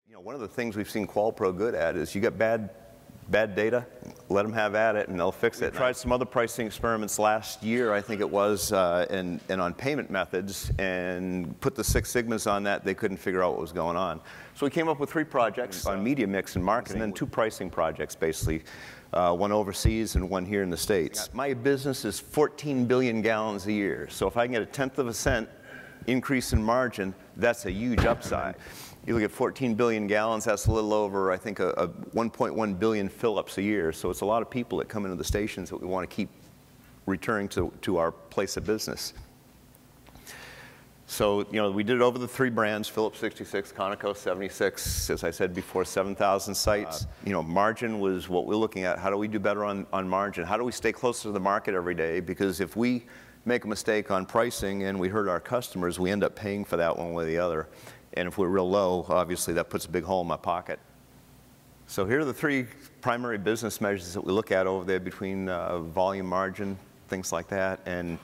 You know, one of the things we've seen QualPro good at is you get bad data, let them have at it and they'll fix it. We tried some other pricing experiments last year, I think it was, and on payment methods, and put the Six Sigmas on that. They couldn't figure out what was going on. So we came up with 3 projects on media mix and marketing, and then 2 pricing projects basically, one overseas and one here in the States. My business is 14 billion gallons a year, so if I can get a 1/10 of a cent increase in margin, that's a huge upside. You look at 14 billion gallons, that's a little over, I think, a 1.1 billion Phillips a year. So it's a lot of people that come into the stations that we want to keep returning to our place of business. So, you know, we did it over the 3 brands, Phillips 66, Conoco 76, as I said before, 7,000 sites. You know, margin was what we're looking at. How do we do better on margin? How do we stay closer to the market every day? Because if we make a mistake on pricing and we hurt our customers, we end up paying for that one way or the other. And if we're real low, obviously that puts a big hole in my pocket. So here are the 3 primary business measures that we look at over there between volume, margin, things like that. And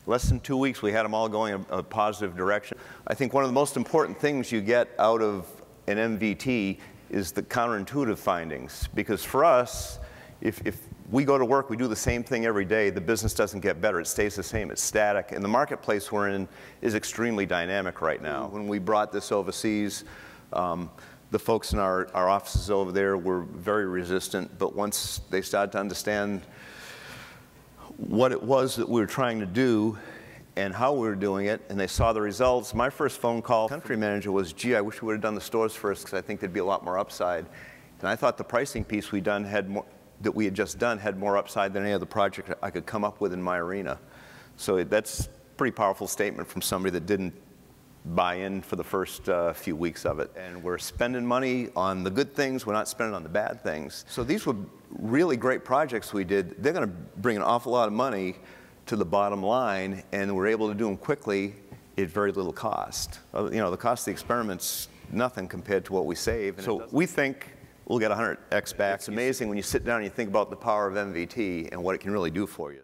less than 2 weeks, we had them all going a positive direction. I think one of the most important things you get out of an MVT is the counterintuitive findings. Because for us, if we go to work, we do the same thing every day, the business doesn't get better, it stays the same, it's static. And the marketplace we're in is extremely dynamic right now. When we brought this overseas, the folks in our offices over there were very resistant, but once they started to understand what it was that we were trying to do and how we were doing it, and they saw the results, my first phone call to the country manager was, gee, I wish we would have done the stores first because I think there'd be a lot more upside. And I thought the pricing piece that we had just done had more upside than any other project I could come up with in my arena. So that's a pretty powerful statement from somebody that didn't buy in for the first few weeks of it. And we're spending money on the good things, we're not spending on the bad things. So these were really great projects we did. They're going to bring an awful lot of money to the bottom line, and we're able to do them quickly at very little cost. You know, the cost of the experiment's nothing compared to what we save. So we think we'll get 100x back. It's amazing when you sit down and you think about the power of MVT and what it can really do for you.